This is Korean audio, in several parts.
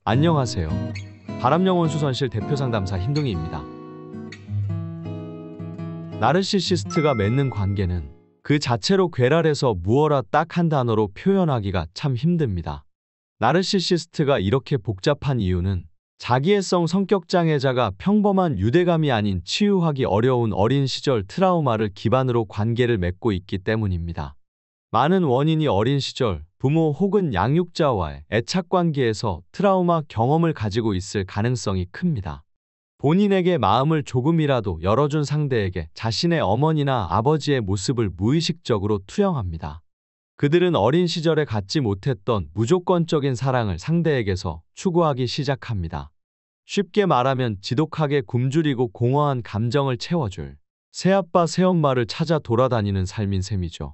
안녕하세요. 바람영혼 수선실 대표 상담사 힘둥이입니다. 나르시시스트가 맺는 관계는 그 자체로 괴랄해서 무어라 딱 한 단어로 표현하기가 참 힘듭니다. 나르시시스트가 이렇게 복잡한 이유는 자기애성 성격장애자가 평범한 유대감이 아닌 치유하기 어려운 어린 시절 트라우마를 기반으로 관계를 맺고 있기 때문입니다. 많은 원인이 어린 시절 부모 혹은 양육자와의 애착관계에서 트라우마 경험을 가지고 있을 가능성이 큽니다. 본인에게 마음을 조금이라도 열어준 상대에게 자신의 어머니나 아버지의 모습을 무의식적으로 투영합니다. 그들은 어린 시절에 갖지 못했던 무조건적인 사랑을 상대에게서 추구하기 시작합니다. 쉽게 말하면 지독하게 굶주리고 공허한 감정을 채워줄 새아빠 새엄마를 찾아 돌아다니는 삶인 셈이죠.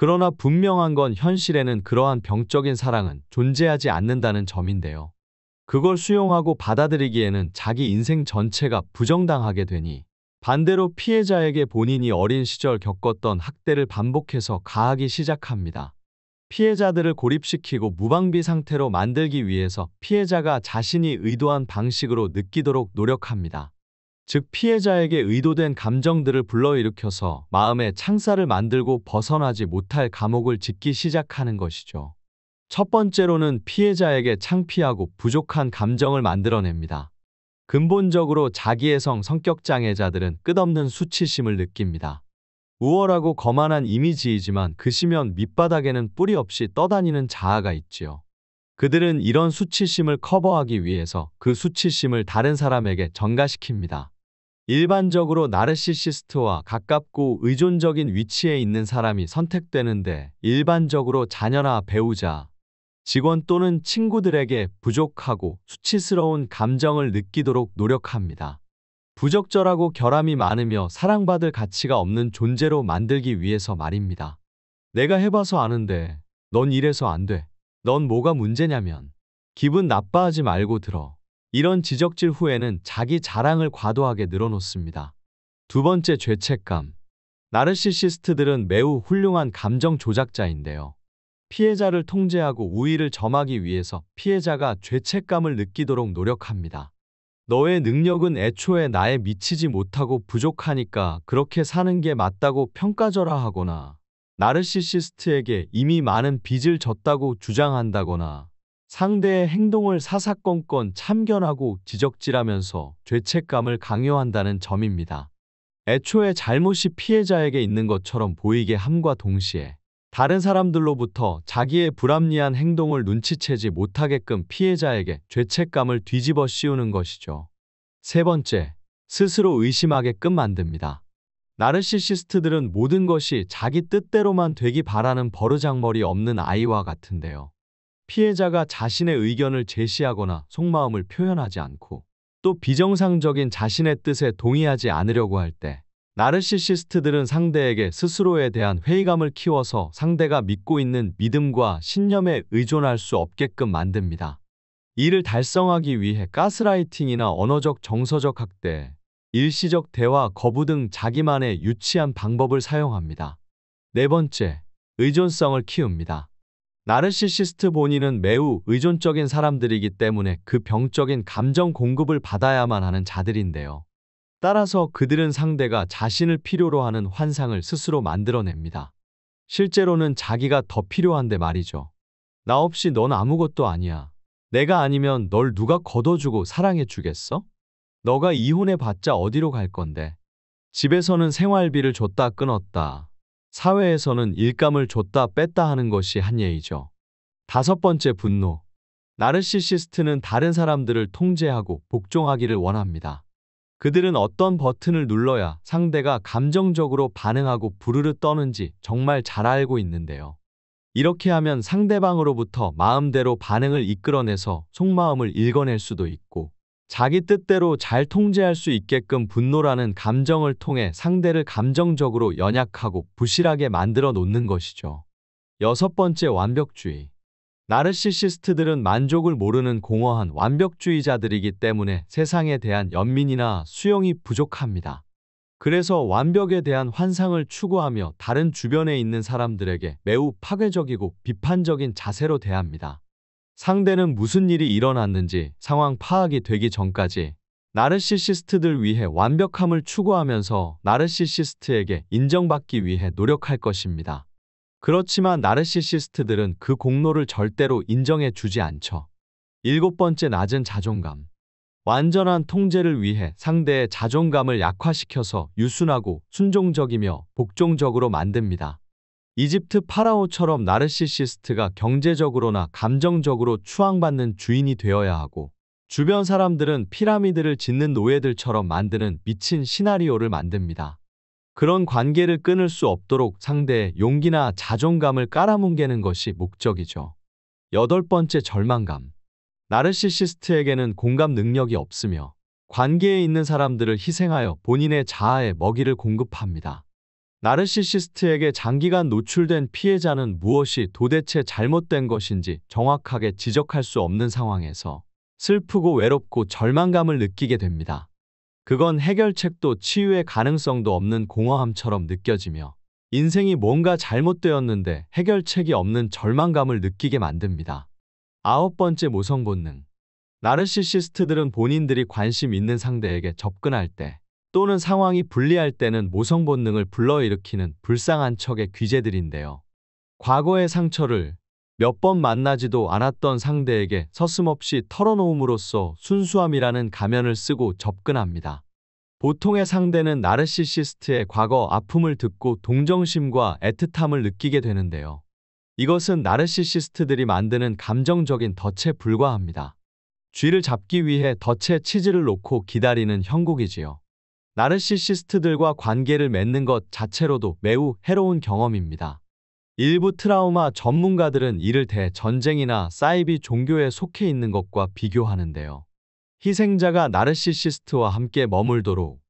그러나 분명한 건 현실에는 그러한 병적인 사랑은 존재하지 않는다는 점인데요. 그걸 수용하고 받아들이기에는 자기 인생 전체가 부정당하게 되니 반대로 피해자에게 본인이 어린 시절 겪었던 학대를 반복해서 가하기 시작합니다. 피해자들을 고립시키고 무방비 상태로 만들기 위해서 피해자가 자신이 의도한 방식으로 느끼도록 노력합니다. 즉 피해자에게 의도된 감정들을 불러일으켜서 마음에 창살을 만들고 벗어나지 못할 감옥을 짓기 시작하는 것이죠. 첫 번째로는 피해자에게 창피하고 부족한 감정을 만들어냅니다. 근본적으로 자기애성 성격장애자들은 끝없는 수치심을 느낍니다. 우월하고 거만한 이미지이지만 그 시면 밑바닥에는 뿌리 없이 떠다니는 자아가 있지요. 그들은 이런 수치심을 커버하기 위해서 그 수치심을 다른 사람에게 전가시킵니다. 일반적으로 나르시시스트와 가깝고 의존적인 위치에 있는 사람이 선택되는데 일반적으로 자녀나 배우자, 직원 또는 친구들에게 부족하고 수치스러운 감정을 느끼도록 노력합니다. 부적절하고 결함이 많으며 사랑받을 가치가 없는 존재로 만들기 위해서 말입니다. 내가 해봐서 아는데 넌 이래서 안 돼. 넌 뭐가 문제냐면 기분 나빠하지 말고 들어. 이런 지적질 후에는 자기 자랑을 과도하게 늘어놓습니다. 두 번째, 죄책감. 나르시시스트들은 매우 훌륭한 감정 조작자인데요. 피해자를 통제하고 우위를 점하기 위해서 피해자가 죄책감을 느끼도록 노력합니다. 너의 능력은 애초에 나에 미치지 못하고 부족하니까 그렇게 사는 게 맞다고 평가절하 하거나 나르시시스트에게 이미 많은 빚을 졌다고 주장한다거나 상대의 행동을 사사건건 참견하고 지적질하면서 죄책감을 강요한다는 점입니다. 애초에 잘못이 피해자에게 있는 것처럼 보이게 함과 동시에 다른 사람들로부터 자기의 불합리한 행동을 눈치채지 못하게끔 피해자에게 죄책감을 뒤집어 씌우는 것이죠. 세 번째, 스스로 의심하게끔 만듭니다. 나르시시스트들은 모든 것이 자기 뜻대로만 되기 바라는 버르장머리 없는 아이와 같은데요. 피해자가 자신의 의견을 제시하거나 속마음을 표현하지 않고 또 비정상적인 자신의 뜻에 동의하지 않으려고 할 때 나르시시스트들은 상대에게 스스로에 대한 회의감을 키워서 상대가 믿고 있는 믿음과 신념에 의존할 수 없게끔 만듭니다. 이를 달성하기 위해 가스라이팅이나 언어적 정서적 학대, 일시적 대화 거부 등 자기만의 유치한 방법을 사용합니다. 네 번째, 의존성을 키웁니다. 나르시시스트 본인은 매우 의존적인 사람들이기 때문에 그 병적인 감정 공급을 받아야만 하는 자들인데요. 따라서 그들은 상대가 자신을 필요로 하는 환상을 스스로 만들어냅니다. 실제로는 자기가 더 필요한데 말이죠. 나 없이 넌 아무것도 아니야. 내가 아니면 널 누가 걷어주고 사랑해 주겠어? 너가 이혼해봤자 어디로 갈 건데? 집에서는 생활비를 줬다 끊었다. 사회에서는 일감을 줬다 뺐다 하는 것이 한 예이죠. 다섯 번째, 분노. 나르시시스트는 다른 사람들을 통제하고 복종하기를 원합니다. 그들은 어떤 버튼을 눌러야 상대가 감정적으로 반응하고 부르르 떠는지 정말 잘 알고 있는데요. 이렇게 하면 상대방으로부터 마음대로 반응을 이끌어내서 속마음을 읽어낼 수도 있고 자기 뜻대로 잘 통제할 수 있게끔 분노라는 감정을 통해 상대를 감정적으로 연약하고 부실하게 만들어 놓는 것이죠. 여섯 번째, 완벽주의. 나르시시스트들은 만족을 모르는 공허한 완벽주의자들이기 때문에 세상에 대한 연민이나 수용이 부족합니다. 그래서 완벽에 대한 환상을 추구하며 다른 주변에 있는 사람들에게 매우 파괴적이고 비판적인 자세로 대합니다. 상대는 무슨 일이 일어났는지 상황 파악이 되기 전까지 나르시시스트들 위해 완벽함을 추구하면서 나르시시스트에게 인정받기 위해 노력할 것입니다. 그렇지만 나르시시스트들은 그 공로를 절대로 인정해 주지 않죠. 7번째, 낮은 자존감. 완전한 통제를 위해 상대의 자존감을 약화시켜서 유순하고 순종적이며 복종적으로 만듭니다. 이집트 파라오처럼 나르시시스트가 경제적으로나 감정적으로 추앙받는 주인이 되어야 하고, 주변 사람들은 피라미드를 짓는 노예들처럼 만드는 미친 시나리오를 만듭니다. 그런 관계를 끊을 수 없도록 상대의 용기나 자존감을 깔아뭉개는 것이 목적이죠. 8번째, 절망감. 나르시시스트에게는 공감 능력이 없으며 관계에 있는 사람들을 희생하여 본인의 자아에 먹이를 공급합니다. 나르시시스트에게 장기간 노출된 피해자는 무엇이 도대체 잘못된 것인지 정확하게 지적할 수 없는 상황에서 슬프고 외롭고 절망감을 느끼게 됩니다. 그건 해결책도 치유의 가능성도 없는 공허함처럼 느껴지며 인생이 뭔가 잘못되었는데 해결책이 없는 절망감을 느끼게 만듭니다. 9번째, 모성 본능. 나르시시스트들은 본인들이 관심 있는 상대에게 접근할 때 또는 상황이 불리할 때는 모성 본능을 불러일으키는 불쌍한 척의 귀재들인데요. 과거의 상처를 몇 번 만나지도 않았던 상대에게 서슴없이 털어놓음으로써 순수함이라는 가면을 쓰고 접근합니다. 보통의 상대는 나르시시스트의 과거 아픔을 듣고 동정심과 애틋함을 느끼게 되는데요. 이것은 나르시시스트들이 만드는 감정적인 덫에 불과합니다. 쥐를 잡기 위해 덫에 치즈를 놓고 기다리는 형국이지요. 나르시시스트들과 관계를 맺는 것 자체로도 매우 해로운 경험입니다. 일부 트라우마 전문가들은 이를 대전쟁이나 사이비 종교에 속해 있는 것과 비교하는데요. 희생자가 나르시시스트와 함께 머물도록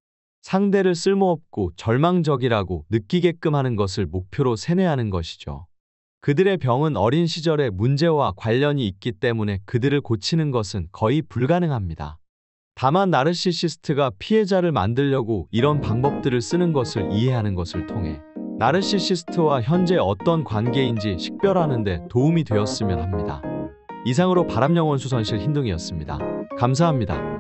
상대를 쓸모없고 절망적이라고 느끼게끔 하는 것을 목표로 세뇌하는 것이죠. 그들의 병은 어린 시절의 문제와 관련이 있기 때문에 그들을 고치는 것은 거의 불가능합니다. 다만 나르시시스트가 피해자를 만들려고 이런 방법들을 쓰는 것을 이해하는 것을 통해 나르시시스트와 현재 어떤 관계인지 식별하는 데 도움이 되었으면 합니다. 이상으로 바람영혼 수선실 흰둥이였습니다. 감사합니다.